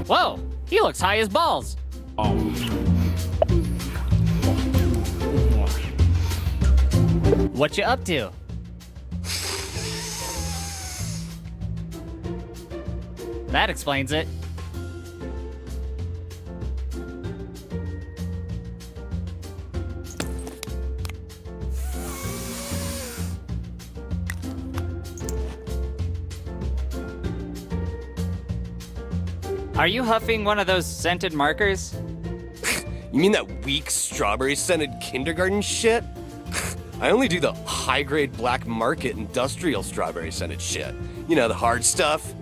Whoa, he looks high as balls. What you up to? That explains it. Are you huffing one of those scented markers? You mean that weak strawberry-scented kindergarten shit? I only do the high-grade black market industrial strawberry-scented shit. You know, the hard stuff.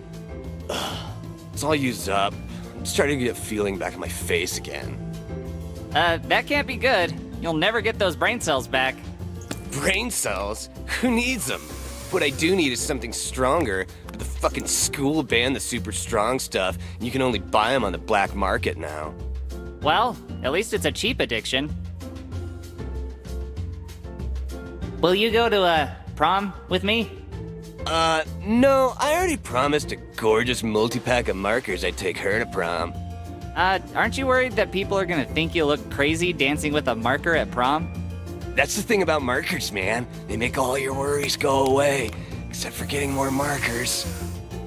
It's all used up. I'm starting to get feeling back in my face again. That can't be good. You'll never get those brain cells back. Brain cells? Who needs them? What I do need is something stronger, but the fucking school banned the super strong stuff, and you can only buy them on the black market now. Well, at least it's a cheap addiction. Will you go to prom with me? No, I already promised a gorgeous multi-pack of markers I'd take her to prom. Aren't you worried that people are gonna think you look crazy dancing with a marker at prom? That's the thing about markers, man. They make all your worries go away, except for getting more markers.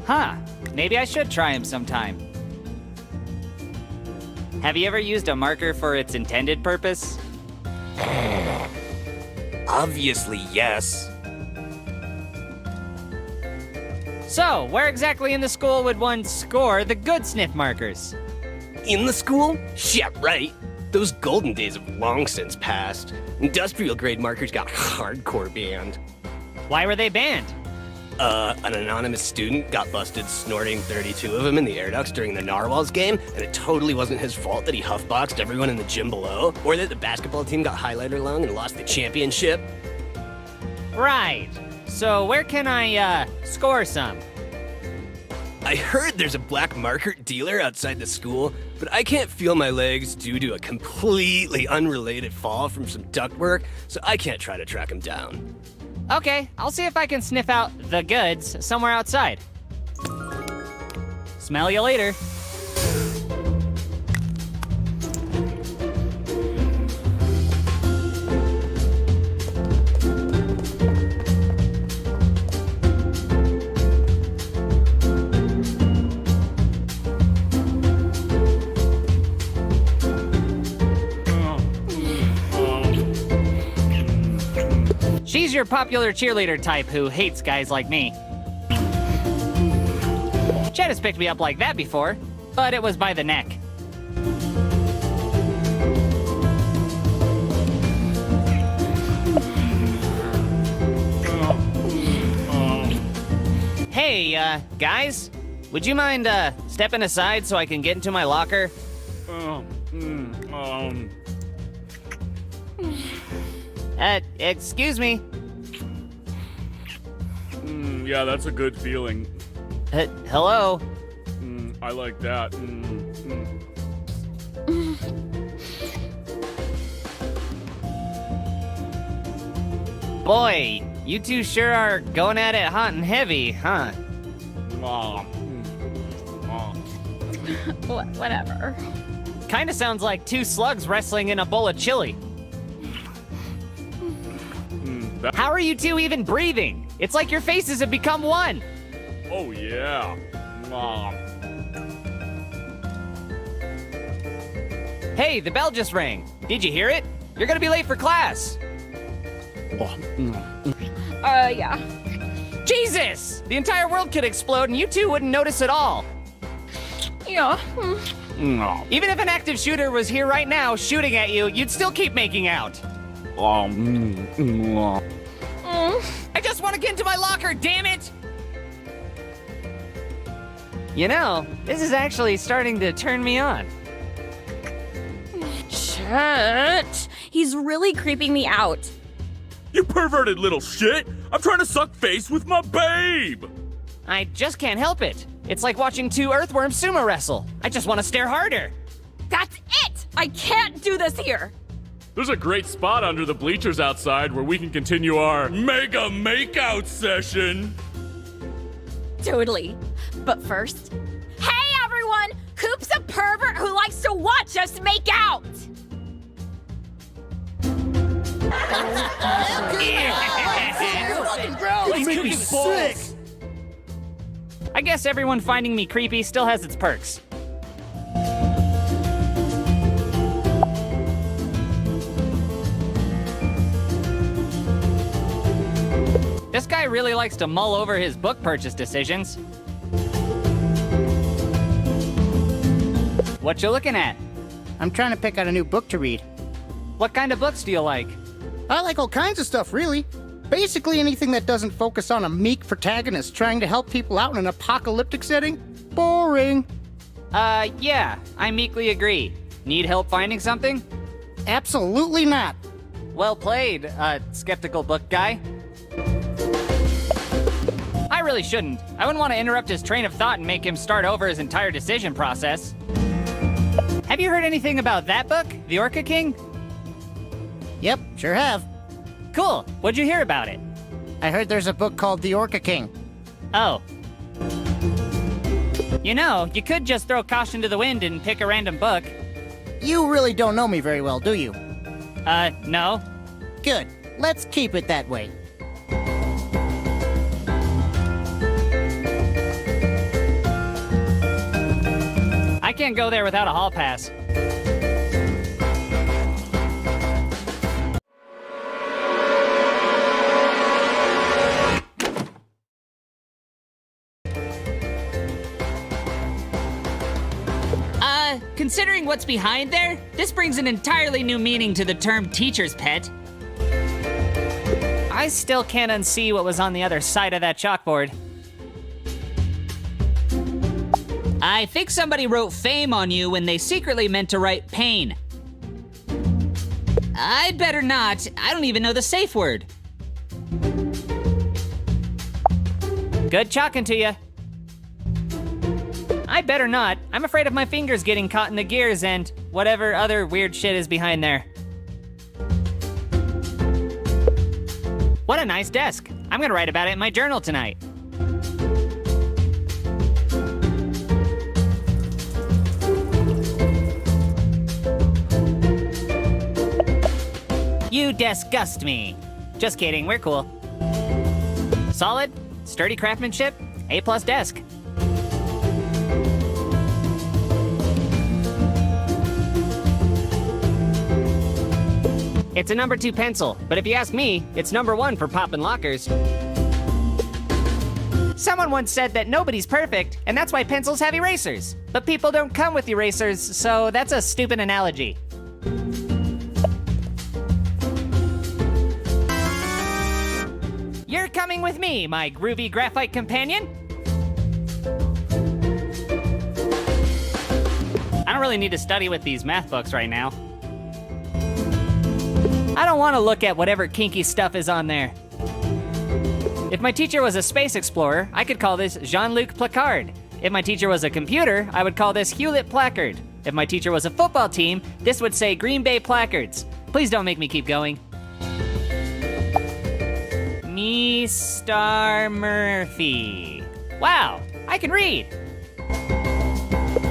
Huh, maybe I should try them sometime. Have you ever used a marker for its intended purpose? Obviously, yes. So, where exactly in the school would one score the good sniff markers? In the school? Yeah, right. Those golden days have long since passed. Industrial grade markers got hardcore banned. Why were they banned? An anonymous student got busted snorting 32 of them in the air ducts during the Narwhals game, and it totally wasn't his fault that he huffboxed everyone in the gym below, or that the basketball team got highlighter lung and lost the championship. Right. So where can I, score some? I heard there's a black marker dealer outside the school, but I can't feel my legs due to a completely unrelated fall from some ductwork, so I can't try to track him down. Okay, I'll see if I can sniff out the goods somewhere outside. Smell you later. She's your popular cheerleader type who hates guys like me. Chet has picked me up like that before, but it was by the neck. Hey, guys, would you mind, stepping aside so I can get into my locker? Excuse me. Yeah, that's a good feeling. Hello? I like that. Boy, you two sure are going at it hot and heavy, huh? Whatever. Kinda sounds like two slugs wrestling in a bowl of chili. How are you two even breathing? It's like your faces have become one. Oh, yeah. Hey, the bell just rang. Did you hear it? You're gonna be late for class. Yeah. Jesus! The entire world could explode and you two wouldn't notice at all. Yeah. Even if an active shooter was here right now shooting at you, you'd still keep making out. I just want to get into my locker, damn it! You know, this is actually starting to turn me on. Chet, he's really creeping me out. You perverted little shit! I'm trying to suck face with my babe! I just can't help it. It's like watching two earthworms sumo wrestle. I just want to stare harder. That's it! I can't do this here! There's a great spot under the bleachers outside where we can continue our mega makeout session. Totally. But first, hey everyone! Coop's a pervert who likes to watch us make out! I guess everyone finding me creepy still has its perks. This guy really likes to mull over his book purchase decisions. What you looking at? I'm trying to pick out a new book to read. What kind of books do you like? I like all kinds of stuff, really. Basically anything that doesn't focus on a meek protagonist trying to help people out in an apocalyptic setting. Boring. Yeah, I meekly agree. Need help finding something? Absolutely not. Well played, skeptical book guy. I really shouldn't. I wouldn't want to interrupt his train of thought and make him start over his entire decision process. Have you heard anything about that book, The Orca King? Yep, sure have. Cool. What'd you hear about it? I heard there's a book called The Orca King. Oh. You know, you could just throw caution to the wind and pick a random book. You really don't know me very well, do you? No. Good. Let's keep it that way. I can't go there without a hall pass. Considering what's behind there, this brings an entirely new meaning to the term teacher's pet. I still can't unsee what was on the other side of that chalkboard. I think somebody wrote fame on you when they secretly meant to write pain. I'd better not. I don't even know the safe word. Good chalking to you. I better not. I'm afraid of my fingers getting caught in the gears and whatever other weird shit is behind there. What a nice desk. I'm gonna write about it in my journal tonight. You disgust me. Just kidding, we're cool. Solid, sturdy craftsmanship, A+ desk. It's a number 2 pencil, but if you ask me, it's number 1 for popping lockers. Someone once said that nobody's perfect, and that's why pencils have erasers. But people don't come with erasers, so that's a stupid analogy. You're coming with me, my groovy graphite companion. I don't really need to study with these math books right now. I don't want to look at whatever kinky stuff is on there. If my teacher was a space explorer, I could call this Jean-Luc Placard. If my teacher was a computer, I would call this Hewlett Placard. If my teacher was a football team, this would say Green Bay Placards. Please don't make me keep going. Mr. Murphy. Wow, I can read.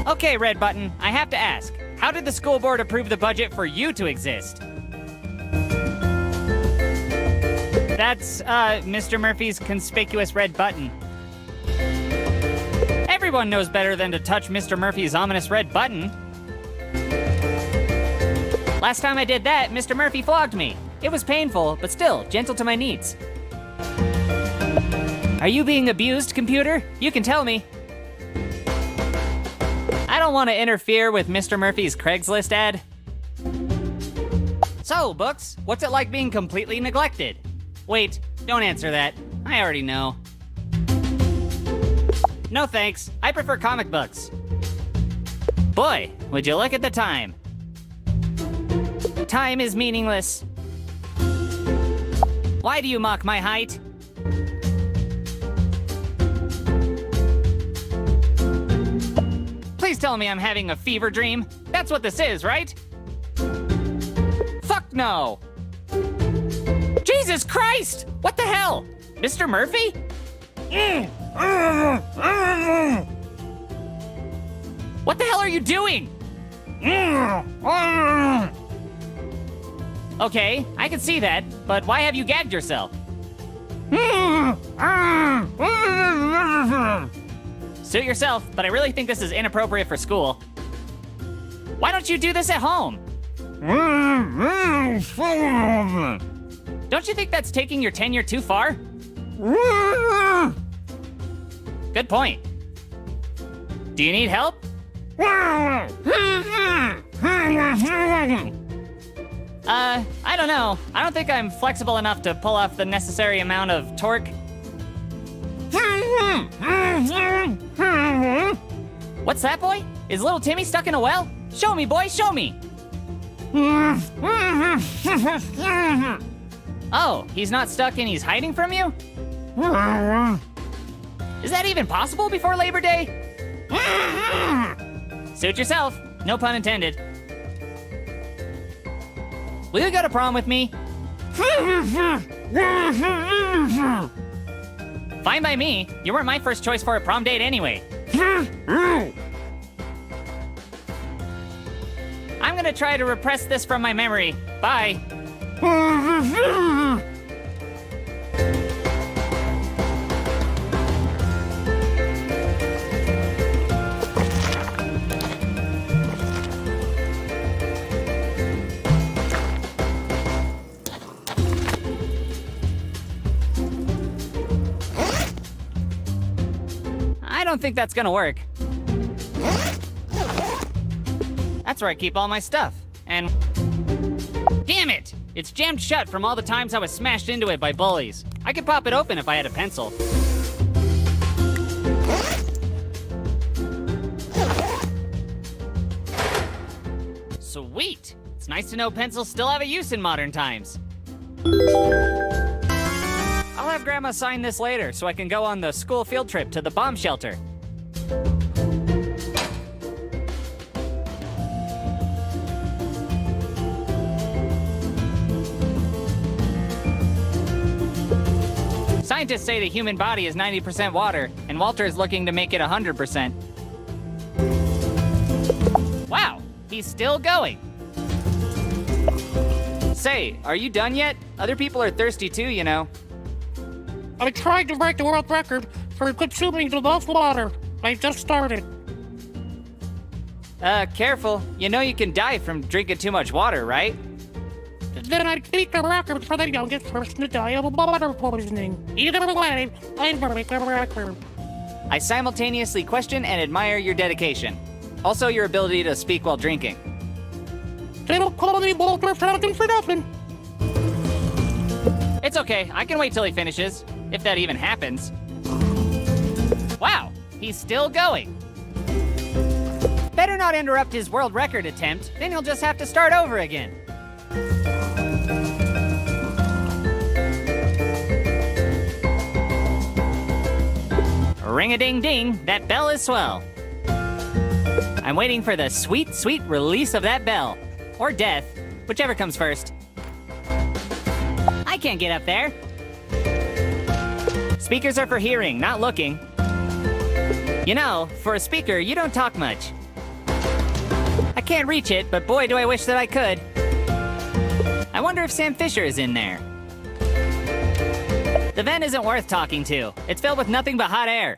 Okay, Red Button, I have to ask. How did the school board approve the budget for you to exist? That's, Mr. Murphy's conspicuous red button. Everyone knows better than to touch Mr. Murphy's ominous red button. Last time I did that, Mr. Murphy flogged me. It was painful, but still, gentle to my needs. Are you being abused, computer? You can tell me. I don't want to interfere with Mr. Murphy's Craigslist ad. So, books, what's it like being completely neglected? Wait, don't answer that. I already know. No thanks, I prefer comic books. Boy, would you look at the time. Time is meaningless. Why do you mock my height? Please tell me I'm having a fever dream. That's what this is, right? Fuck no! Jesus Christ! What the hell? Mr. Murphy? What What the hell are you doing? Okay, I can see that, but why have you gagged yourself? Suit yourself, but I really think this is inappropriate for school. Why don't you do this at home? Don't you think that's taking your tenure too far? Good point. Do you need help? I don't know. I don't think I'm flexible enough to pull off the necessary amount of torque. What's that, boy? Is little Timmy stuck in a well? Show me, boy, show me. Oh, he's not stuck and he's hiding from you? Is that even possible before Labor Day? Suit yourself. No pun intended. Will you go to prom with me? Fine by me. You weren't my first choice for a prom date anyway. I'm gonna try to repress this from my memory. Bye. I don't think that's gonna work. That's where I keep all my stuff. And damn it! It's jammed shut from all the times I was smashed into it by bullies. I could pop it open if I had a pencil. Sweet! It's nice to know pencils still have a use in modern times. I'll have Grandma sign this later so I can go on the school field trip to the bomb shelter. Scientists say the human body is 90% water, and Walter is looking to make it 100%. Wow, he's still going. Say, are you done yet? Other people are thirsty too, you know. I tried to break the world record for consuming the most water. I just started. Careful. You know you can die from drinking too much water, right? Then I'd beat the record for the youngest person to die of water poisoning. Either way, I'd break the record. I simultaneously question and admire your dedication. Also your ability to speak while drinking. They don't call me Walter Falcon for nothing. It's okay, I can wait till he finishes. If that even happens. Wow, he's still going. Better not interrupt his world record attempt, then he'll just have to start over again. Ring-a-ding-ding, that bell is swell. I'm waiting for the sweet, sweet release of that bell. Or death, whichever comes first. I can't get up there. Speakers are for hearing, not looking. You know, for a speaker, you don't talk much. I can't reach it, but boy, do I wish that I could. I wonder if Sam Fisher is in there. The vent isn't worth talking to. It's filled with nothing but hot air.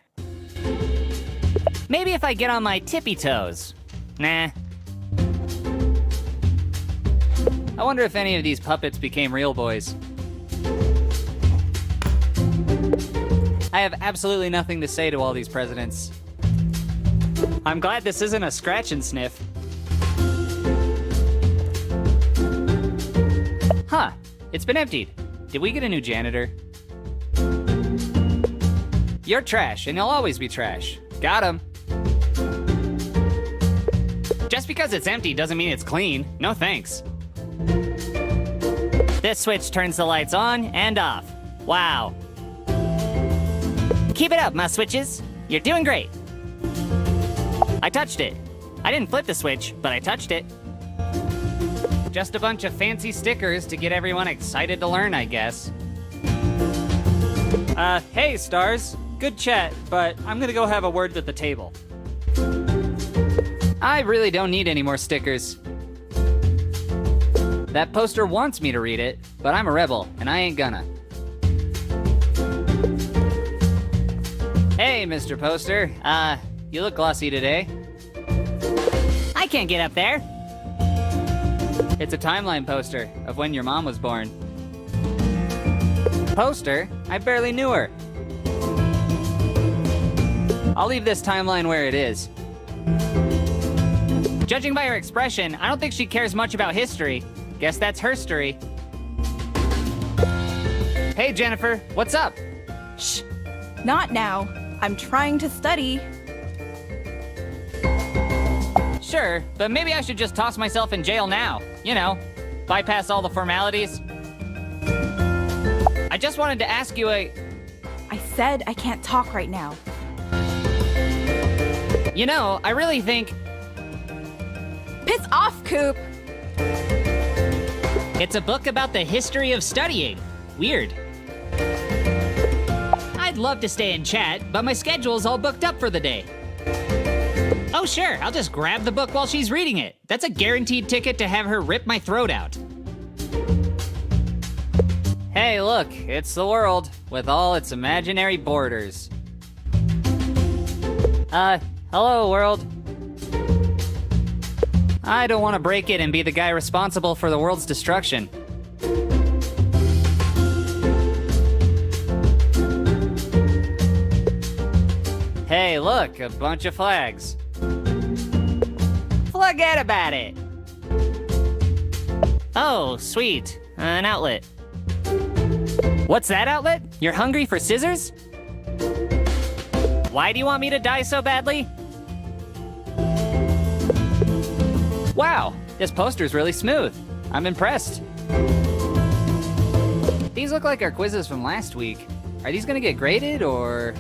Maybe if I get on my tippy toes. Nah. I wonder if any of these puppets became real boys. I have absolutely nothing to say to all these presidents. I'm glad this isn't a scratch and sniff. Huh, it's been emptied. Did we get a new janitor? You're trash, and you'll always be trash. Got him. Just because it's empty doesn't mean it's clean. No thanks. This switch turns the lights on and off. Wow. Keep it up, my switches. You're doing great. I touched it. I didn't flip the switch, but I touched it. Just a bunch of fancy stickers to get everyone excited to learn, I guess. Hey, stars. Good chat, but I'm gonna go have a word with the table. I really don't need any more stickers. That poster wants me to read it, but I'm a rebel, and I ain't gonna. Hey, Mr. Poster. You look glossy today. I can't get up there. It's a timeline poster of when your mom was born. Poster? I barely knew her. I'll leave this timeline where it is. Judging by her expression, I don't think she cares much about history. Guess that's her story. Hey, Jennifer, what's up? Shh. Not now. I'm trying to study. Sure, but maybe I should just toss myself in jail now. You know, bypass all the formalities. I just wanted to ask you I said I can't talk right now. You know, I really think... Piss off, Coop! It's a book about the history of studying. Weird. I'd love to stay and chat, but my schedule's all booked up for the day. Oh sure, I'll just grab the book while she's reading it. That's a guaranteed ticket to have her rip my throat out. Hey, look, it's the world, with all its imaginary borders. Hello, world. I don't want to break it and be the guy responsible for the world's destruction. Hey, look, a bunch of flags. Forget about it. Oh, sweet, an outlet. What's that outlet? You're hungry for scissors? Why do you want me to die so badly? Wow, this poster's really smooth. I'm impressed. These look like our quizzes from last week. Are these gonna get graded, or...?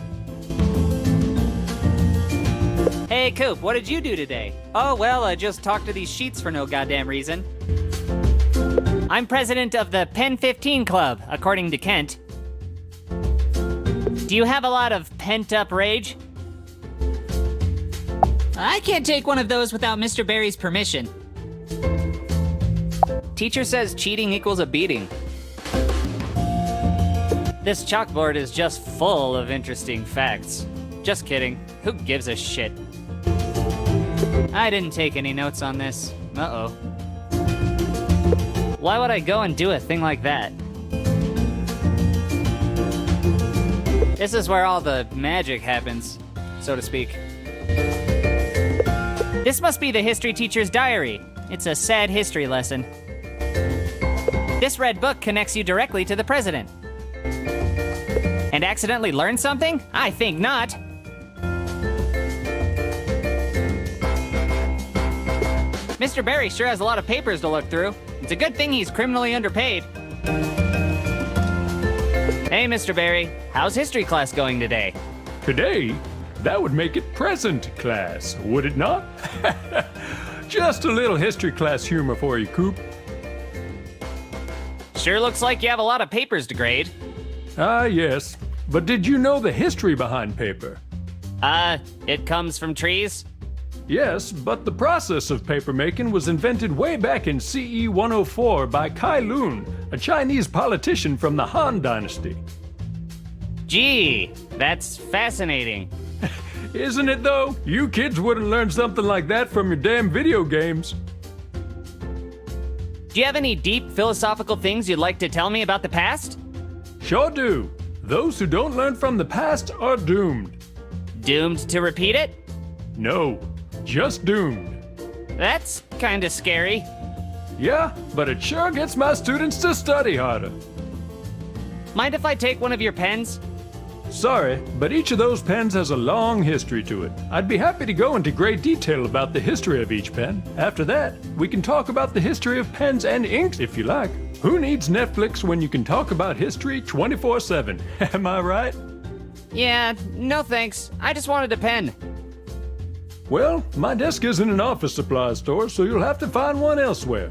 Hey, Coop, what did you do today? Oh, well, I just talked to these sheets for no goddamn reason. I'm president of the Pen 15 Club, according to Kent. Do you have a lot of pent-up rage? I can't take one of those without Mr. Barry's permission. Teacher says cheating equals a beating. This chalkboard is just full of interesting facts. Just kidding. Who gives a shit? I didn't take any notes on this. Uh-oh. Why would I go and do a thing like that? This is where all the magic happens, so to speak. This must be the history teacher's diary. It's a sad history lesson. This red book connects you directly to the president. And accidentally learn something? I think not. Mr. Barry sure has a lot of papers to look through. It's a good thing he's criminally underpaid. Hey, Mr. Barry, how's history class going today? Today? That would make it present class, would it not? Just a little history class humor for you, Coop. Sure looks like you have a lot of papers to grade. Ah, yes. But did you know the history behind paper? It comes from trees? Yes, but the process of paper making was invented way back in CE 104 by Kai Lun, a Chinese politician from the Han Dynasty. Gee, that's fascinating. Isn't it though? You kids wouldn't learn something like that from your damn video games. Do you have any deep philosophical things you'd like to tell me about the past? Sure do. Those who don't learn from the past are doomed. Doomed to repeat it? No, just doomed. That's kinda scary. Yeah, but it sure gets my students to study harder. Mind if I take one of your pens? Sorry, but each of those pens has a long history to it. I'd be happy to go into great detail about the history of each pen. After that, we can talk about the history of pens and inks if you like. Who needs Netflix when you can talk about history 24/7? Am I right? Yeah, no thanks. I just wanted a pen. Well, my desk isn't an office supply store, so you'll have to find one elsewhere.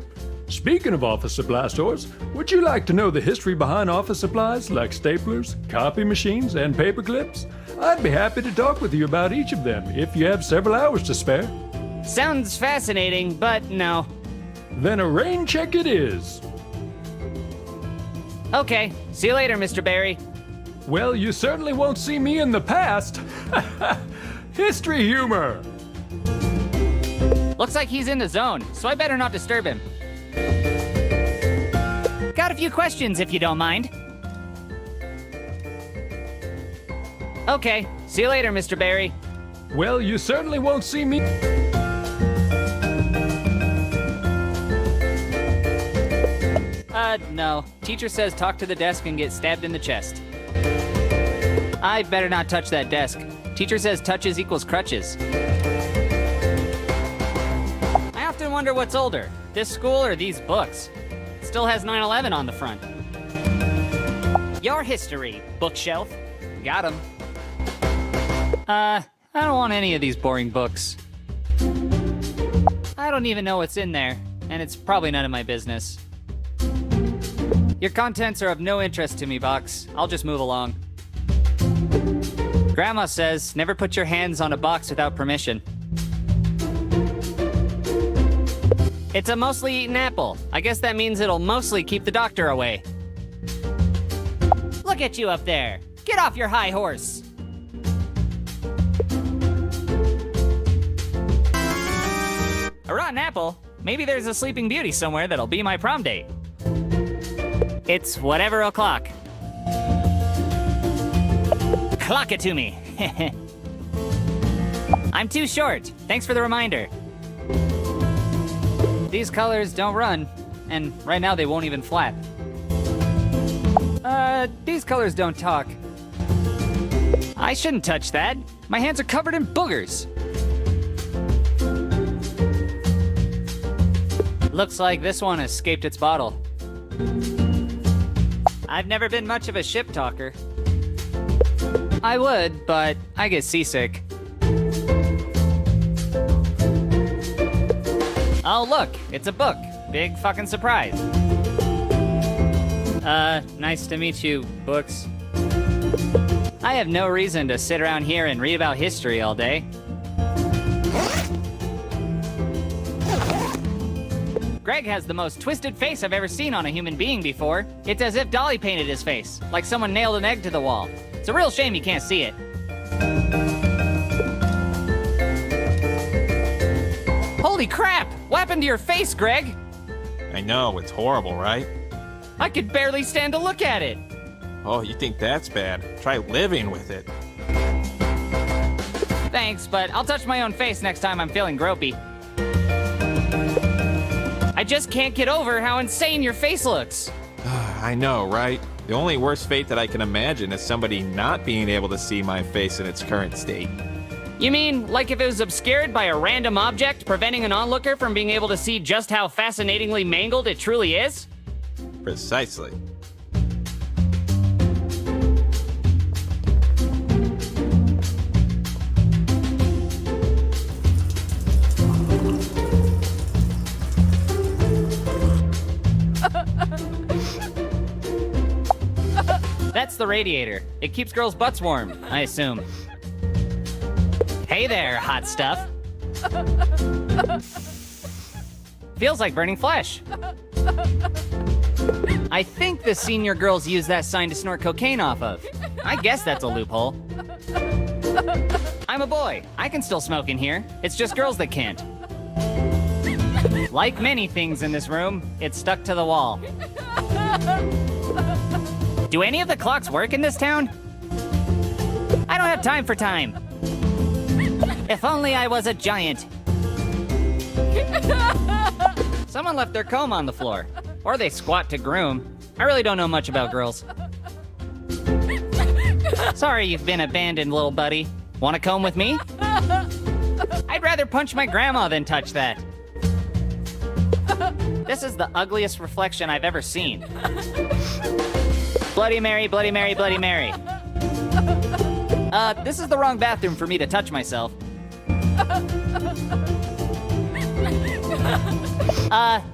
Speaking of office supply stores, would you like to know the history behind office supplies like staplers, copy machines, and paper clips? I'd be happy to talk with you about each of them if you have several hours to spare. Sounds fascinating, but no. Then a rain check it is. Okay, see you later, Mr. Barry. Well, you certainly won't see me in the past. History humor. Looks like he's in the zone, so I better not disturb him. Got a few questions if you don't mind. Okay, see you later, Mr. Barry. Well, you certainly won't see me. No. Teacher says talk to the desk and get stabbed in the chest. I better not touch that desk. Teacher says touches equals crutches. I often wonder what's older, this school or these books. It still has 9/11 on the front. Your history, bookshelf. Got him. I don't want any of these boring books. I don't even know what's in there, and it's probably none of my business. Your contents are of no interest to me, box. I'll just move along. Grandma says, never put your hands on a box without permission. It's a mostly eaten apple. I guess that means it'll mostly keep the doctor away. Look at you up there. Get off your high horse. A rotten apple? Maybe there's a sleeping beauty somewhere that'll be my prom date. It's whatever o'clock. Clock it to me. I'm too short. Thanks for the reminder. These colors don't run, and right now they won't even flap. These colors don't talk. I shouldn't touch that. My hands are covered in boogers. Looks like this one escaped its bottle. I've never been much of a ship talker. I would, but I get seasick. Oh, look, it's a book. Big fucking surprise. Nice to meet you, books. I have no reason to sit around here and read about history all day. Greg has the most twisted face I've ever seen on a human being before. It's as if Dolly painted his face, like someone nailed an egg to the wall. It's a real shame you can't see it. Holy crap! What happened to your face, Greg? I know, it's horrible, right? I could barely stand to look at it. Oh, you think that's bad? Try living with it. Thanks, but I'll touch my own face next time I'm feeling gropey. I just can't get over how insane your face looks. I know, right? The only worst fate that I can imagine is somebody not being able to see my face in its current state. You mean, like if it was obscured by a random object, preventing an onlooker from being able to see just how fascinatingly mangled it truly is? Precisely. That's the radiator. It keeps girls' butts warm, I assume. Hey there, hot stuff. Feels like burning flesh. I think the senior girls use that sign to snort cocaine off of. I guess that's a loophole. I'm a boy. I can still smoke in here. It's just girls that can't. Like many things in this room, it's stuck to the wall. Do any of the clocks work in this town? I don't have time for time. If only I was a giant. Someone left their comb on the floor. Or they squat to groom. I really don't know much about girls. Sorry you've been abandoned, little buddy. Want to comb with me? I'd rather punch my grandma than touch that. This is the ugliest reflection I've ever seen. Bloody Mary, Bloody Mary, Bloody Mary. This is the wrong bathroom for me to touch myself.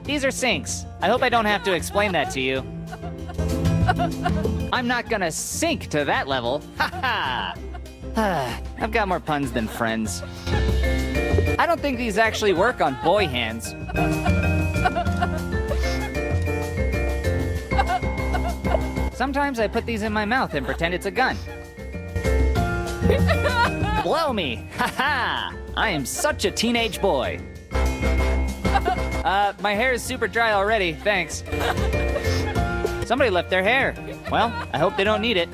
These are sinks. I hope I don't have to explain that to you. I'm not gonna sink to that level. Ha ha! I've got more puns than friends. I don't think these actually work on boy hands. Sometimes I put these in my mouth and pretend it's a gun. Blow me! Haha! I am such a teenage boy. My hair is super dry already, thanks. Somebody left their hair. Well, I hope they don't need it.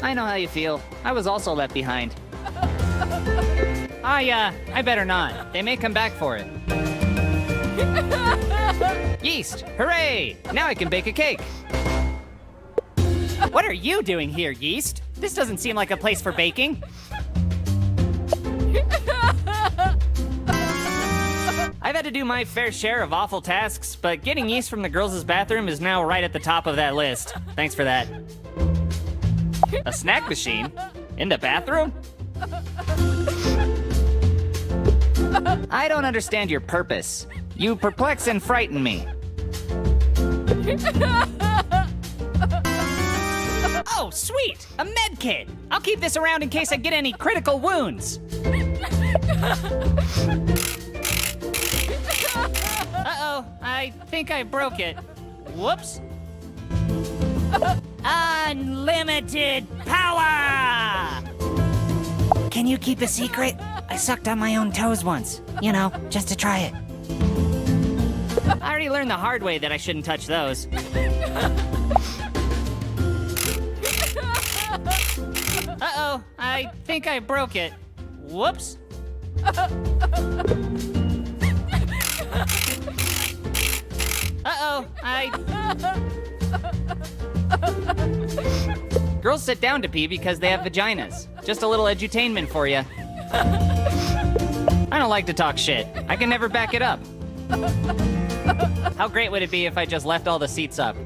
I know how you feel. I was also left behind. I better not. They may come back for it. Yeast! Hooray! Now I can bake a cake. What are you doing here, Yeast? This doesn't seem like a place for baking. I've had to do my fair share of awful tasks, but getting yeast from the girls' bathroom is now right at the top of that list. Thanks for that. A snack machine? In the bathroom? I don't understand your purpose. You perplex and frighten me. Oh, sweet! A med kit! I'll keep this around in case I get any critical wounds. Uh-oh, I think I broke it. Whoops. Unlimited power! Can you keep a secret? I sucked on my own toes once. You know, just to try it. I already learned the hard way that I shouldn't touch those. Uh-oh, I think I broke it. Whoops. Uh-oh, Girls sit down to pee because they have vaginas. Just a little edutainment for you. I don't like to talk shit. I can never back it up. How great would it be if I just left all the seats up?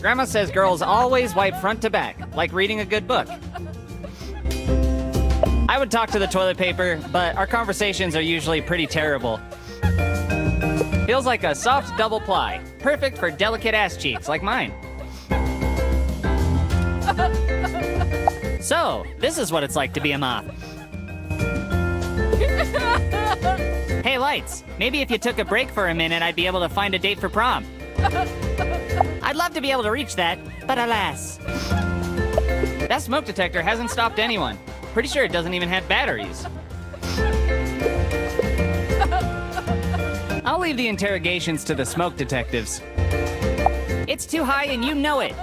Grandma says girls always wipe front to back, like reading a good book. I would talk to the toilet paper, but our conversations are usually pretty terrible. Feels like a soft double ply, perfect for delicate ass cheeks like mine. So, this is what it's like to be a moth. Hey, Lights, maybe if you took a break for a minute, I'd be able to find a date for prom. I'd love to be able to reach that, but alas. That smoke detector hasn't stopped anyone. Pretty sure it doesn't even have batteries. I'll leave the interrogations to the smoke detectives. It's too high and you know it.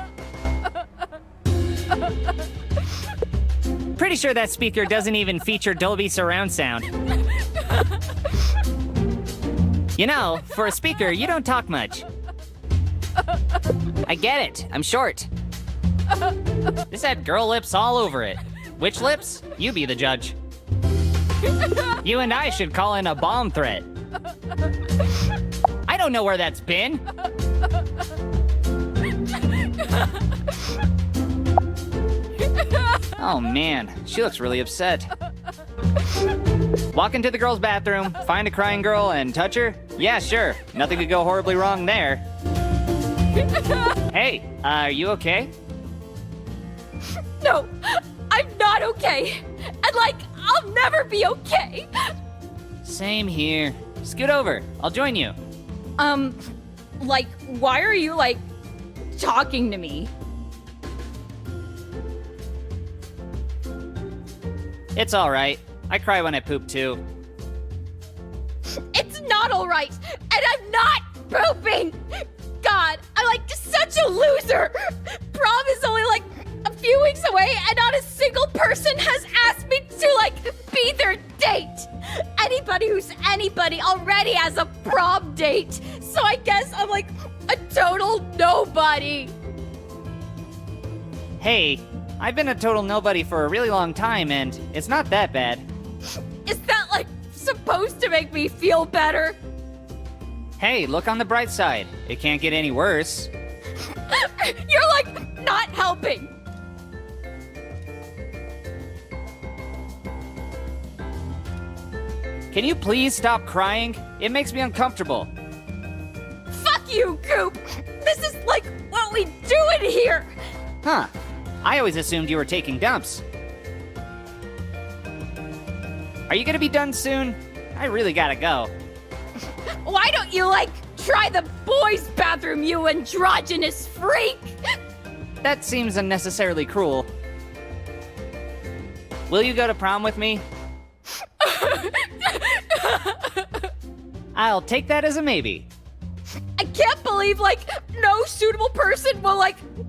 Pretty sure that speaker doesn't even feature Dolby surround sound. You know, for a speaker, you don't talk much. I get it. I'm short. This had girl lips all over it. Which lips? You be the judge. You and I should call in a bomb threat. I don't know where that's been. Oh man, she looks really upset. Walk into the girl's bathroom, find a crying girl, and touch her? Yeah, sure. Nothing could go horribly wrong there. Hey, are you okay? No, I'm not okay. And I'll never be okay. Same here. Scoot over. I'll join you. Why are you, talking to me? It's all right. I cry when I poop too. It's not all right, and I'm not pooping. God, I'm just such a loser. Prom is only a few weeks away, and not a single person has asked me to be their date. Anybody who's anybody already has a prom date, so I guess I'm a total nobody. Hey, I've been a total nobody for a really long time, and it's not that bad. Is that supposed to make me feel better? Hey, look on the bright side. It can't get any worse. You're not helping. Can you please stop crying? It makes me uncomfortable. Fuck you, Coop. This is what we do in here. Huh. I always assumed you were taking dumps. Are you gonna be done soon? I really gotta go. Why don't you, try the boys' bathroom, you androgynous freak? That seems unnecessarily cruel. Will you go to prom with me? I'll take that as a maybe. I can't believe, no suitable person will,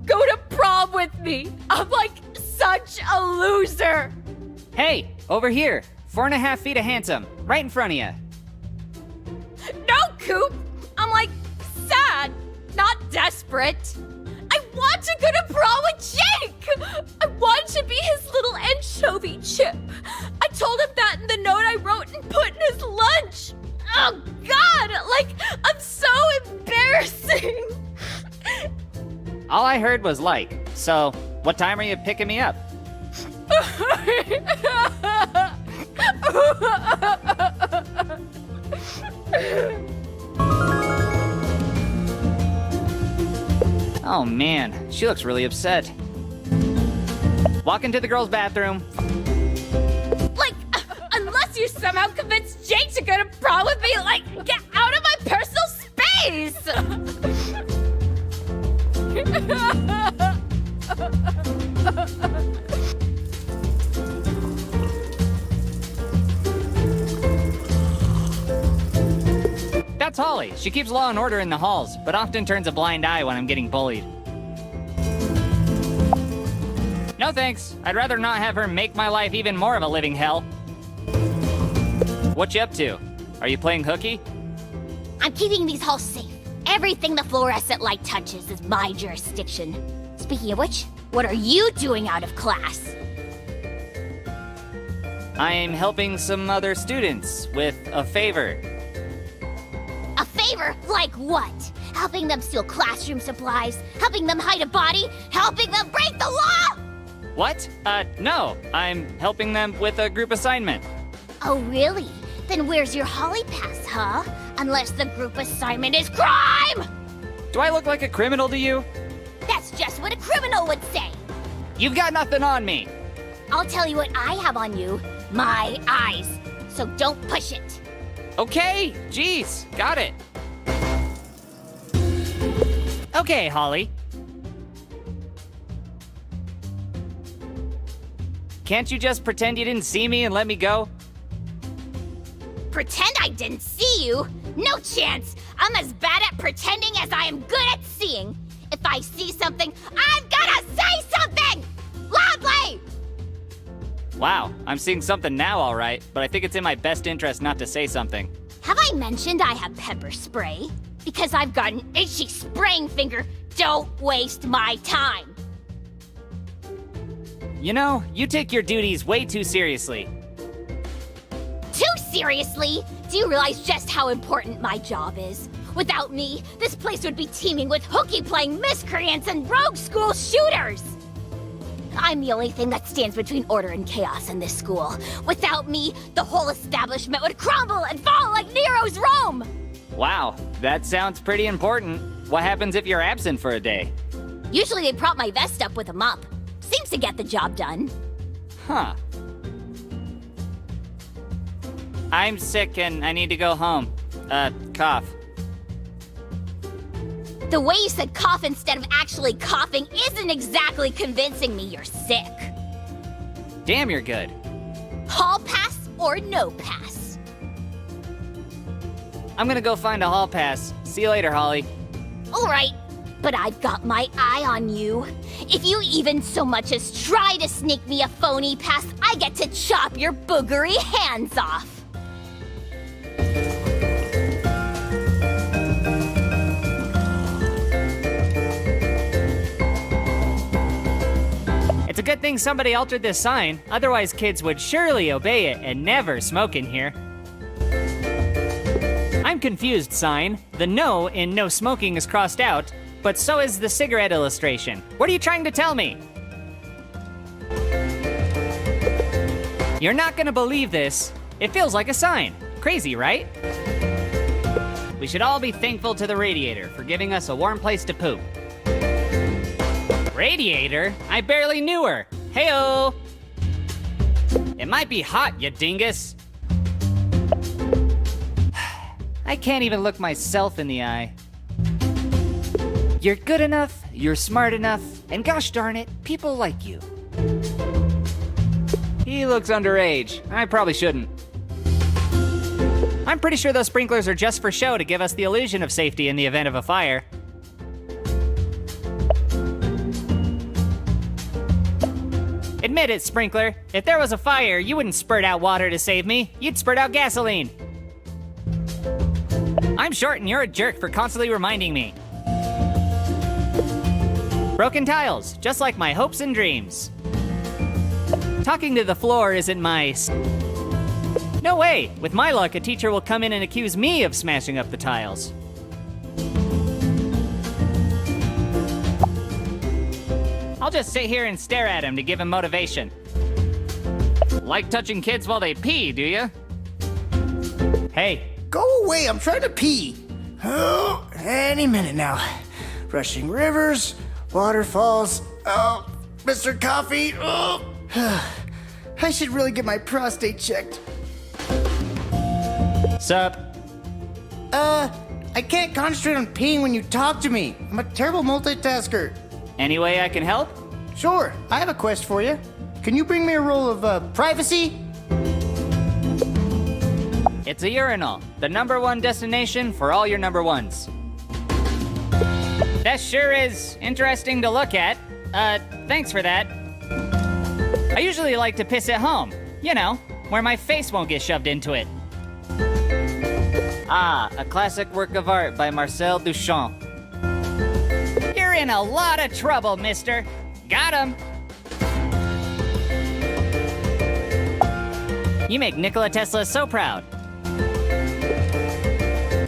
go to prom with me. I'm, such a loser. Hey, over here. 4.5 feet of handsome. Right in front of you. No, Coop. I'm, sad, not desperate. I want to go to prom with Jake. I want to be his little anchovy chip. I told him that in the note I wrote and put in his lunch. Oh, God, I'm so embarrassing. All I heard was so what time are you picking me up? Oh man, she looks really upset. Walk into the girls' bathroom. Unless you somehow convince Jake to go to prom with me, get out of my personal space! That's Holly. She keeps law and order in the halls, but often turns a blind eye when I'm getting bullied. No thanks. I'd rather not have her make my life even more of a living hell. What you up to? Are you playing hooky? I'm keeping these halls safe. Everything the fluorescent light touches is my jurisdiction. Speaking of which, what are you doing out of class? I'm helping some other students with a favor. A favor? Like what? Helping them steal classroom supplies? Helping them hide a body? Helping them break the law? What? No. I'm helping them with a group assignment. Oh, really? Then where's your Holly pass, huh? Unless the group assignment is crime! Do I look like a criminal to you? That's just what a criminal would say. You've got nothing on me. I'll tell you what I have on you. My eyes. So don't push it. Okay, jeez, got it. Okay, Holly. Can't you just pretend you didn't see me and let me go? Pretend I didn't see you? No chance! I'm as bad at pretending as I am good at seeing. If I see something, I'm gonna say something! Loudly! Wow, I'm seeing something now, all right, but I think it's in my best interest not to say something. Have I mentioned I have pepper spray? Because I've got an itchy spraying finger, don't waste my time. You know, you take your duties way too seriously. Too seriously? Do you realize just how important my job is? Without me, this place would be teeming with hooky-playing miscreants and rogue school shooters! I'm the only thing that stands between order and chaos in this school. Without me, the whole establishment would crumble and fall like Nero's Rome! Wow, that sounds pretty important. What happens if you're absent for a day? Usually they prop my vest up with a mop. Seems to get the job done. Huh. I'm sick and I need to go home. Cough. The way you said cough instead of actually coughing isn't exactly convincing me you're sick. Damn, you're good. Hall pass or no pass? I'm gonna go find a hall pass. See you later, Holly. All right, but I've got my eye on you. If you even so much as try to sneak me a phony pass, I get to chop your boogery hands off. It's a good thing somebody altered this sign, otherwise kids would surely obey it and never smoke in here. I'm confused, sign. The no in no smoking is crossed out, but so is the cigarette illustration. What are you trying to tell me? You're not gonna believe this. It feels like a sign. Crazy, right? We should all be thankful to the radiator for giving us a warm place to poop. Radiator? I barely knew her. Heyo! It might be hot, you dingus. I can't even look myself in the eye. You're good enough, you're smart enough, and gosh darn it, people like you. He looks underage. I probably shouldn't. I'm pretty sure those sprinklers are just for show to give us the illusion of safety in the event of a fire. Admit it, Sprinkler. If there was a fire, you wouldn't spurt out water to save me. You'd spurt out gasoline. I'm short and you're a jerk for constantly reminding me. Broken tiles, just like my hopes and dreams. Talking to the floor isn't my... No way! With my luck, a teacher will come in and accuse me of smashing up the tiles. I'll just sit here and stare at him to give him motivation. Like touching kids while they pee, do you? Hey. Go away, I'm trying to pee. Oh, any minute now. Rushing rivers, waterfalls. Oh, Mr. Coffee. Oh. I should really get my prostate checked. Sup? I can't concentrate on peeing when you talk to me. I'm a terrible multitasker. Any way I can help? Sure, I have a quest for you. Can you bring me a roll of, privacy? It's a urinal, the #1 destination for all your number ones. That sure is interesting to look at. Thanks for that. I usually like to piss at home, you know, where my face won't get shoved into it. Ah, a classic work of art by Marcel Duchamp. You're in a lot of trouble, mister. Got him. You make Nikola Tesla so proud.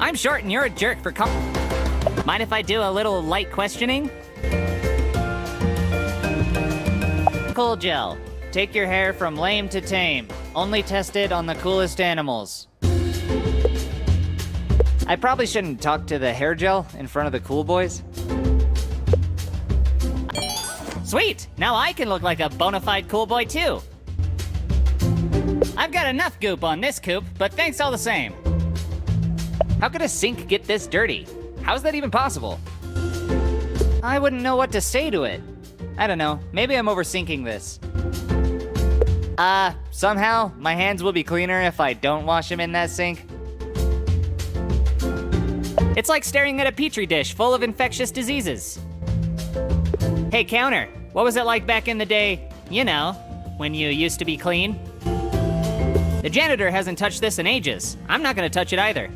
I'm short and you're a jerk for Mind if I do a little light questioning? Cool gel. Take your hair from lame to tame. Only tested on the coolest animals. I probably shouldn't talk to the hair gel in front of the cool boys. Sweet! Now I can look like a bona fide cool boy too. I've got enough goop on this Coop, but thanks all the same. How could a sink get this dirty? How's that even possible? I wouldn't know what to say to it. I don't know, maybe I'm oversinking this. Somehow, my hands will be cleaner if I don't wash them in that sink. It's like staring at a petri dish full of infectious diseases. Hey, counter, what was it like back in the day, you know, when you used to be clean? The janitor hasn't touched this in ages. I'm not gonna touch it either.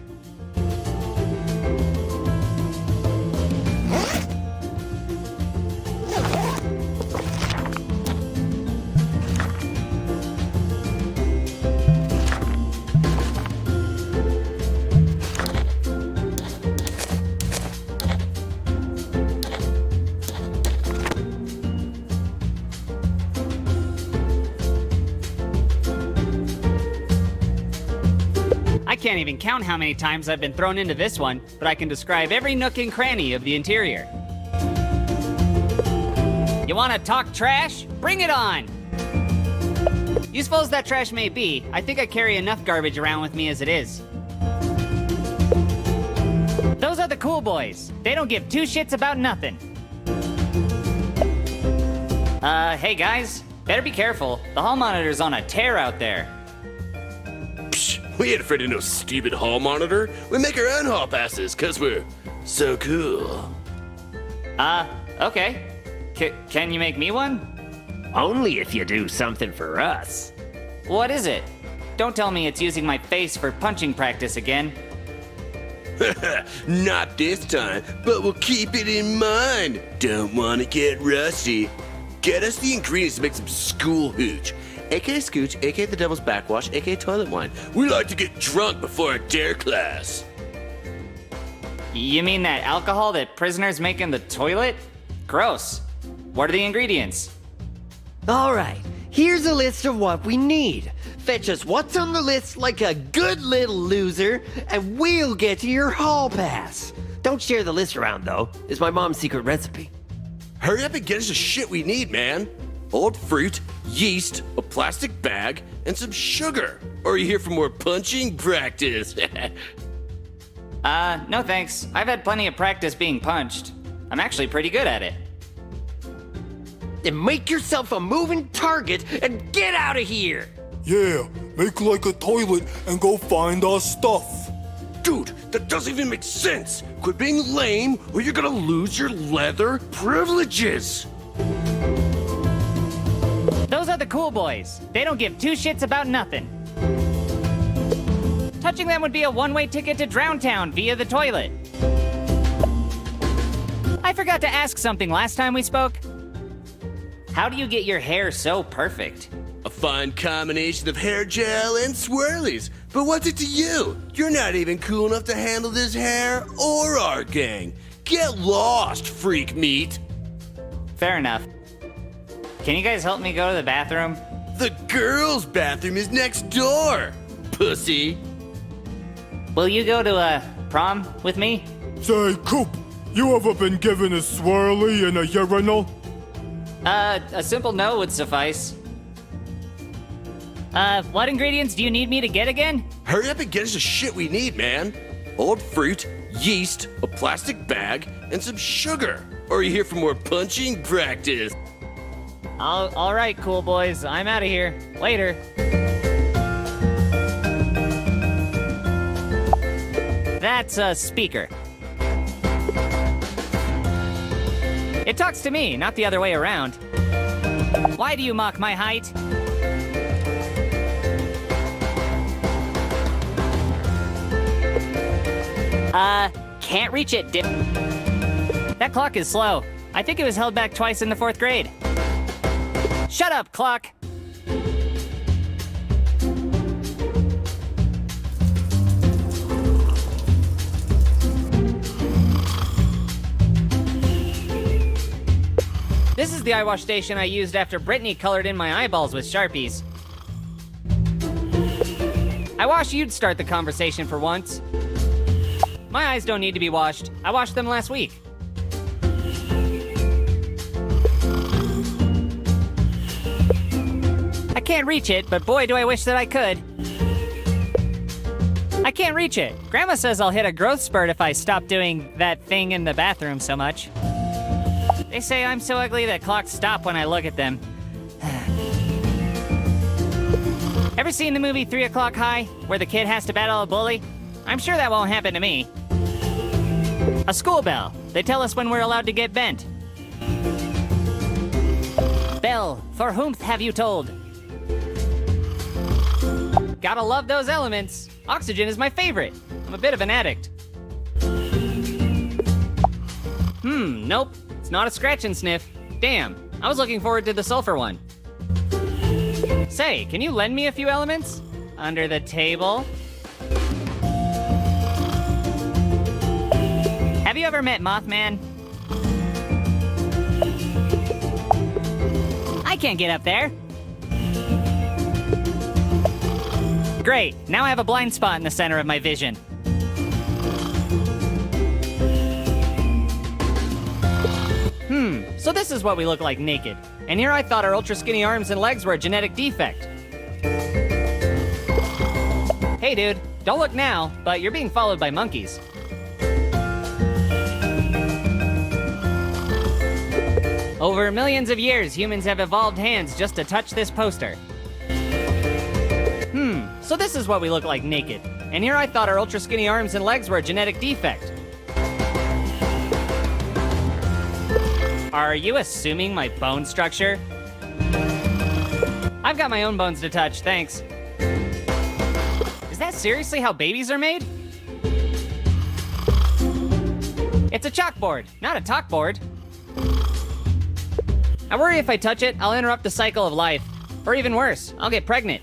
I can't even count how many times I've been thrown into this one, but I can describe every nook and cranny of the interior. You wanna talk trash? Bring it on! Useful as that trash may be, I think I carry enough garbage around with me as it is. Those are the cool boys. They don't give two shits about nothing. Hey guys, better be careful. The hall monitor's on a tear out there. We ain't afraid of no stupid hall monitor. We make our own hall passes, cause we're so cool. Okay. Can you make me one? Only if you do something for us. What is it? Don't tell me it's using my face for punching practice again. Not this time, but we'll keep it in mind. Don't wanna get rusty. Get us the ingredients to make some school hooch. AKA scooch, AKA the devil's backwash, AKA toilet wine. We like to get drunk before a dare class. You mean that alcohol that prisoners make in the toilet? Gross. What are the ingredients? All right, here's a list of what we need. Fetch us what's on the list like a good little loser, and we'll get you your hall pass. Don't share the list around, though. It's my mom's secret recipe. Hurry up and get us the shit we need, man. Old fruit, yeast, a plastic bag, and some sugar. Or are you here for more punching practice? No thanks. I've had plenty of practice being punched. I'm actually pretty good at it. Then make yourself a moving target and get out of here! Yeah, make like a toilet and go find our stuff. Dude, that doesn't even make sense. Quit being lame or you're gonna lose your leather privileges. Those are the cool boys. They don't give two shits about nothing. Touching them would be a one-way ticket to Drowntown via the toilet. I forgot to ask something last time we spoke. How do you get your hair so perfect? A fine combination of hair gel and swirlies. But what's it to you? You're not even cool enough to handle this hair or our gang. Get lost, freak meat. Fair enough. Can you guys help me go to the bathroom? The girls' bathroom is next door, pussy. Will you go to prom with me? Say, Coop, you ever been given a swirly in a urinal? A simple no would suffice. What ingredients do you need me to get again? Hurry up and get us the shit we need, man. Old fruit, yeast, a plastic bag, and some sugar. Or are you here for more punching practice? All right, cool boys. I'm out of here. Later. That's a speaker. It talks to me, not the other way around. Why do you mock my height? Can't reach it, dip. That clock is slow. I think it was held back twice in the 4th grade. Shut up, clock! This is the eye wash station I used after Brittany colored in my eyeballs with Sharpies. I wish you'd start the conversation for once. My eyes don't need to be washed. I washed them last week. I can't reach it, but boy, do I wish that I could. I can't reach it. Grandma says I'll hit a growth spurt if I stop doing that thing in the bathroom so much. They say I'm so ugly that clocks stop when I look at them. Ever seen the movie 3 O'Clock High, where the kid has to battle a bully? I'm sure that won't happen to me. A school bell. They tell us when we're allowed to get bent. Bell, for whom have you tolled? Gotta love those elements. Oxygen is my favorite. I'm a bit of an addict. Nope. It's not a scratch and sniff. Damn, I was looking forward to the sulfur one. Say, can you lend me a few elements? Under the table? Have you ever met Mothman? I can't get up there. Great, now I have a blind spot in the center of my vision. So this is what we look like naked. And here I thought our ultra skinny arms and legs were a genetic defect. Hey dude, don't look now, but you're being followed by monkeys. Over millions of years, humans have evolved hands just to touch this poster. So this is what we look like naked. And here I thought our ultra skinny arms and legs were a genetic defect. Are you assuming my bone structure? I've got my own bones to touch, thanks. Is that seriously how babies are made? It's a chalkboard, not a talkboard. I worry if I touch it, I'll interrupt the cycle of life. Or even worse, I'll get pregnant.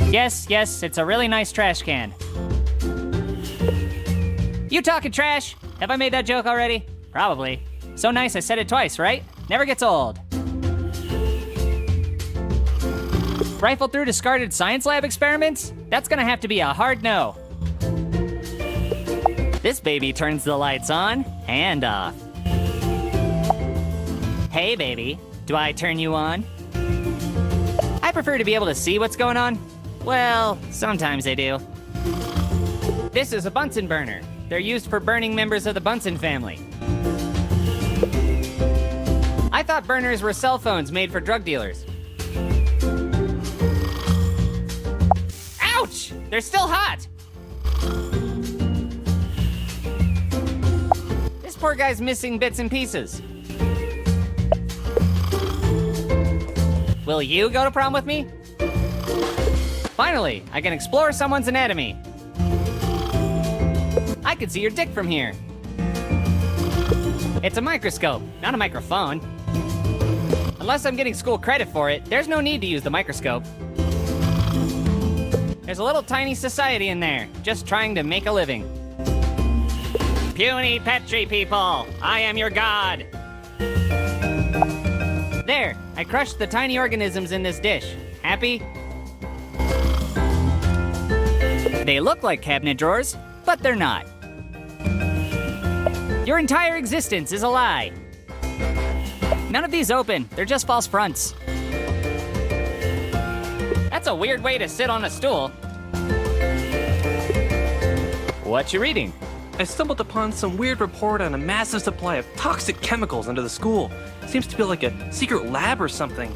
Yes, it's a really nice trash can. You talking trash? Have I made that joke already? Probably. So nice I said it twice, right? Never gets old. Rifle through discarded science lab experiments? That's gonna have to be a hard no. This baby turns the lights on and off. Hey, baby, do I turn you on? I prefer to be able to see what's going on. Well, sometimes I do. This is a Bunsen burner. They're used for burning members of the Bunsen family. I thought burners were cell phones made for drug dealers. Ouch! They're still hot! This poor guy's missing bits and pieces. Will you go to prom with me? Finally, I can explore someone's anatomy. I can see your dick from here. It's a microscope, not a microphone. Unless I'm getting school credit for it, there's no need to use the microscope. There's a little tiny society in there, just trying to make a living. Puny Petri people, I am your god. There, I crushed the tiny organisms in this dish. Happy? They look like cabinet drawers, but they're not. Your entire existence is a lie. None of these open, they're just false fronts. That's a weird way to sit on a stool. What you reading? I stumbled upon some weird report on a massive supply of toxic chemicals under the school. Seems to be like a secret lab or something.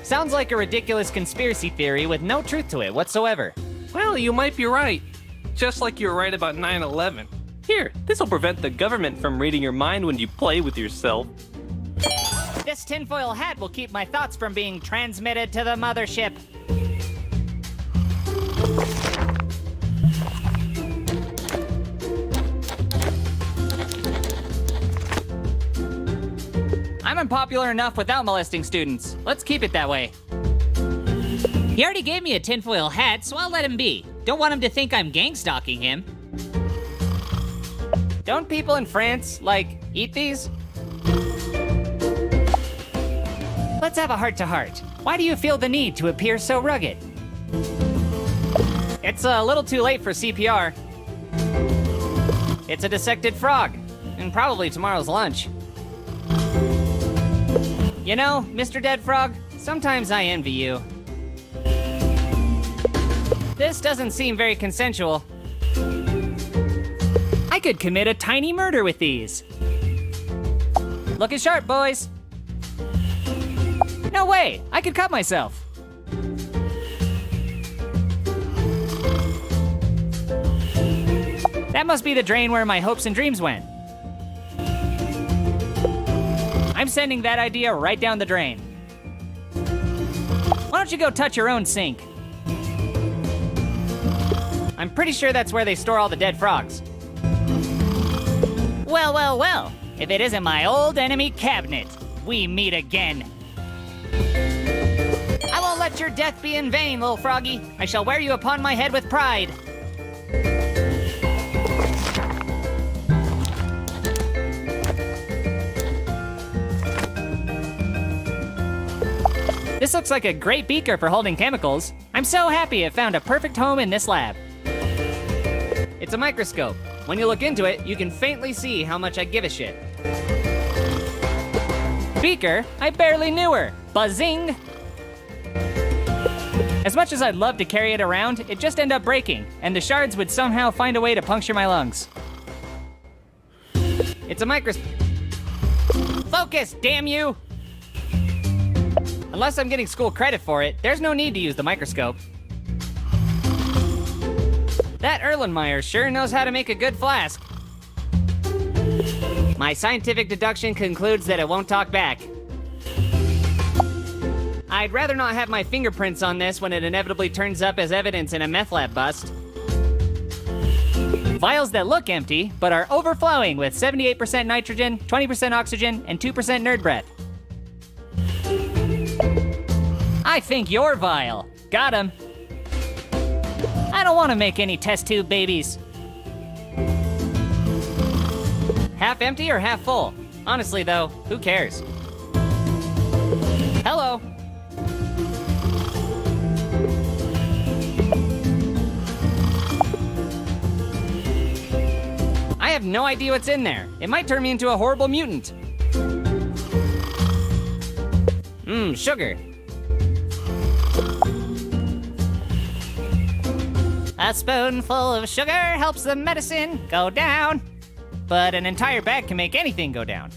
Sounds like a ridiculous conspiracy theory with no truth to it whatsoever. Well, you might be right. Just like you were right about 9/11. Here, this'll prevent the government from reading your mind when you play with yourself. This tinfoil hat will keep my thoughts from being transmitted to the mothership. I'm unpopular enough without molesting students. Let's keep it that way. He already gave me a tinfoil hat, so I'll let him be. Don't want him to think I'm gang stalking him. Don't people in France, like, eat these? Let's have a heart-to-heart. Why do you feel the need to appear so rugged? It's a little too late for CPR. It's a dissected frog, and probably tomorrow's lunch. You know, Mr. Dead Frog, sometimes I envy you. This doesn't seem very consensual. I could commit a tiny murder with these. Looking sharp, boys. No way, I could cut myself. That must be the drain where my hopes and dreams went. I'm sending that idea right down the drain. Why don't you go touch your own sink? I'm pretty sure that's where they store all the dead frogs. Well, well, well. If it isn't my old enemy cabinet, we meet again. I won't let your death be in vain, little froggy. I shall wear you upon my head with pride. This looks like a great beaker for holding chemicals. I'm so happy it found a perfect home in this lab. It's a microscope. When you look into it, you can faintly see how much I give a shit. Beaker? I barely knew her. Buzzing! As much as I'd love to carry it around, it'd just end up breaking, and the shards would somehow find a way to puncture my lungs. It's a microscope. Focus, damn you! Unless I'm getting school credit for it, there's no need to use the microscope. That Erlenmeyer sure knows how to make a good flask. My scientific deduction concludes that it won't talk back. I'd rather not have my fingerprints on this when it inevitably turns up as evidence in a meth lab bust. Vials that look empty, but are overflowing with 78% nitrogen, 20% oxygen, and 2% nerd breath. I think you're vile. Got him. I don't want to make any test tube babies. Half empty or half full? Honestly though, who cares? Hello. have no idea what's in there. It might turn me into a horrible mutant. Sugar. A spoonful of sugar helps the medicine go down. But an entire bag can make anything go down.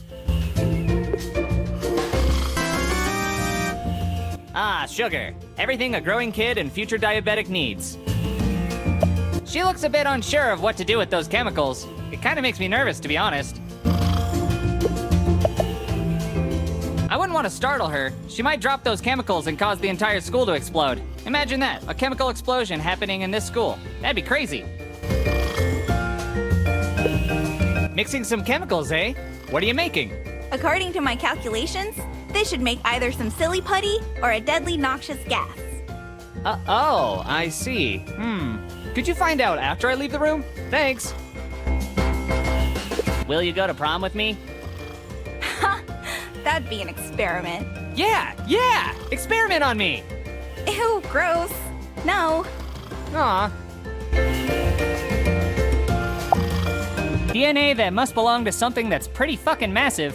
Ah, sugar. Everything a growing kid and future diabetic needs. She looks a bit unsure of what to do with those chemicals. It kind of makes me nervous, to be honest. I wouldn't want to startle her. She might drop those chemicals and cause the entire school to explode. Imagine that, a chemical explosion happening in this school. That'd be crazy. Mixing some chemicals, eh? What are you making? According to my calculations, this should make either some silly putty or a deadly noxious gas. Oh, I see. Could you find out after I leave the room? Thanks. Will you go to prom with me? That'd be an experiment. Yeah! Experiment on me! Ew, gross. No. Aw. DNA that must belong to something that's pretty fucking massive.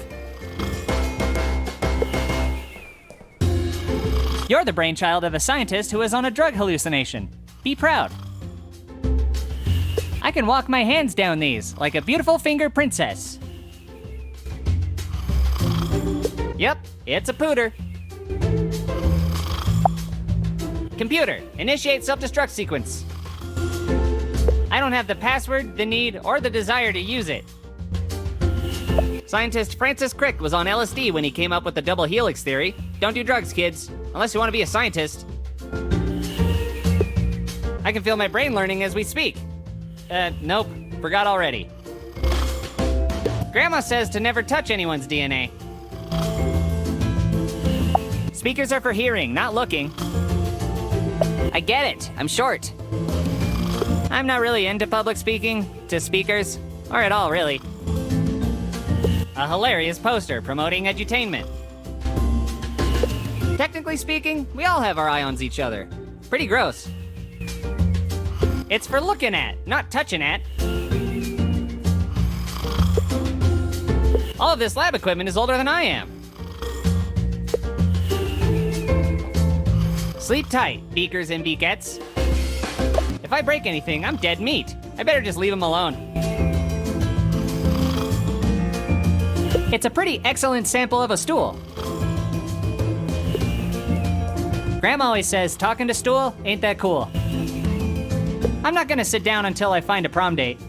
You're the brainchild of a scientist who is on a drug hallucination. Be proud. I can walk my hands down these like a beautiful finger princess. Yep, it's a pooter. Computer, initiate self-destruct sequence. I don't have the password, the need, or the desire to use it. Scientist Francis Crick was on LSD when he came up with the double helix theory. Don't do drugs, kids, unless you want to be a scientist. I can feel my brain learning as we speak. Nope, forgot already. Grandma says to never touch anyone's DNA. Speakers are for hearing, not looking. I get it, I'm short. I'm not really into public speaking, to speakers, or at all, really. A hilarious poster promoting edutainment. Technically speaking, we all have our eye on each other. Pretty gross. It's for looking at, not touching at. All of this lab equipment is older than I am. Sleep tight, beakers and beakettes. If I break anything, I'm dead meat. I better just leave them alone. It's a pretty excellent sample of a stool. Grandma always says talking to stool ain't that cool. I'm not gonna sit down until I find a prom date.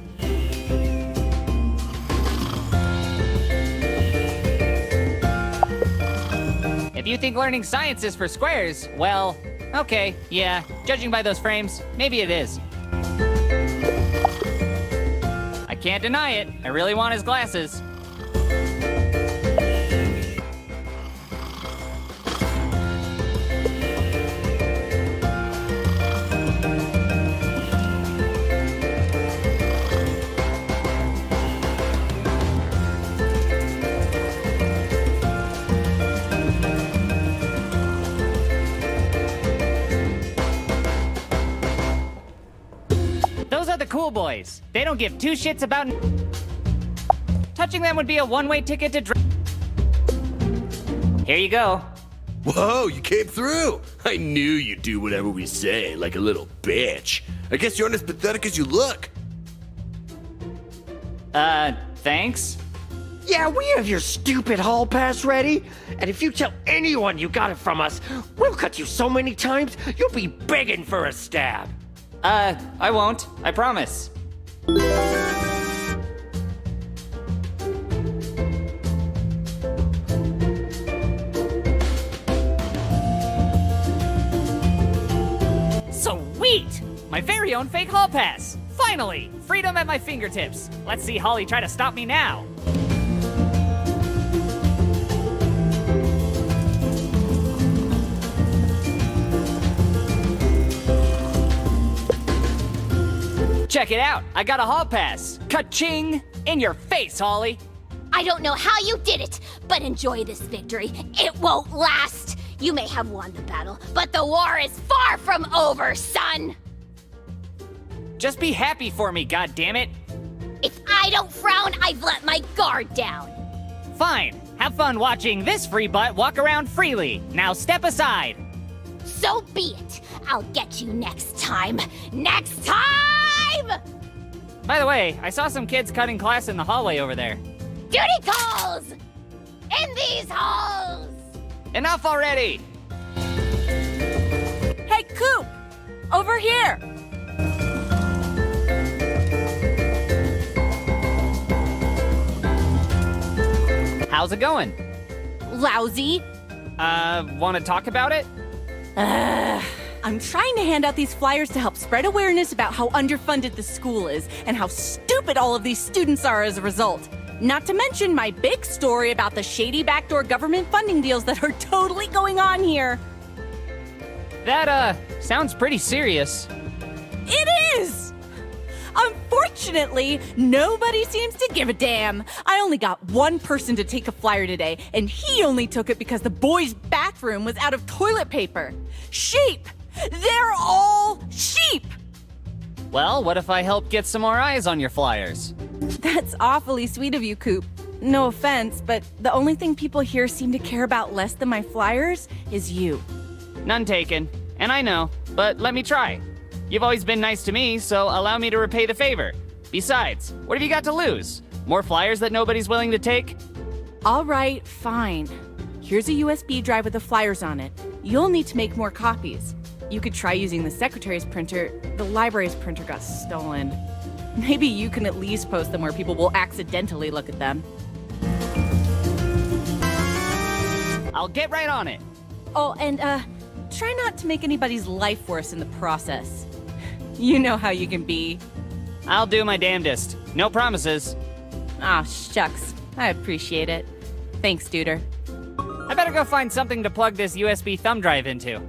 If you think learning science is for squares, well, okay, yeah, judging by those frames, maybe it is. I can't deny it, I really want his glasses. Those are the cool boys. They don't give two shits about... Touching them would be a one-way ticket to... Here you go. Whoa, you came through. I knew you'd do whatever we say, like a little bitch. I guess you aren't as pathetic as you look. Thanks? Yeah, we have your stupid hall pass ready. And if you tell anyone you got it from us, we'll cut you so many times, you'll be begging for a stab. I won't. I promise. Sweet! My very own fake hall pass! Finally! Freedom at my fingertips! Let's see Holly try to stop me now! Check it out! I got a hall pass! Ka-ching! In your face, Holly! I don't know how you did it, but enjoy this victory. It won't last. You may have won the battle, but the war is far from over, son! Just be happy for me, goddammit! If I don't frown, I've let my guard down. Fine. Have fun watching this free butt walk around freely. Now step aside. So be it. I'll get you next time. Next time! By the way, I saw some kids cutting class in the hallway over there. Duty calls! In these halls! Enough already! Hey, Coop! Over here! How's it going? Lousy. Want to talk about it? I'm trying to hand out these flyers to help spread awareness about how underfunded the school is and how stupid all of these students are as a result. Not to mention my big story about the shady backdoor government funding deals that are totally going on here. That, sounds pretty serious. It is! Unfortunately, nobody seems to give a damn. I only got one person to take a flyer today, and he only took it because the boys' bathroom was out of toilet paper. Sheep! They're all sheep! Well, what if I help get some more eyes on your flyers? That's awfully sweet of you, Coop. No offense, but the only thing people here seem to care about less than my flyers is you. None taken. And I know, but let me try. You've always been nice to me, so allow me to repay the favor. Besides, what have you got to lose? More flyers that nobody's willing to take? All right, fine. Here's a USB drive with the flyers on it. You'll need to make more copies. You could try using the secretary's printer. The library's printer got stolen. Maybe you can at least post them where people will accidentally look at them. I'll get right on it. Oh, and try not to make anybody's life worse in the process. You know how you can be. I'll do my damnedest. No promises. Ah, shucks. I appreciate it. Thanks, Duder. I better go find something to plug this USB thumb drive into.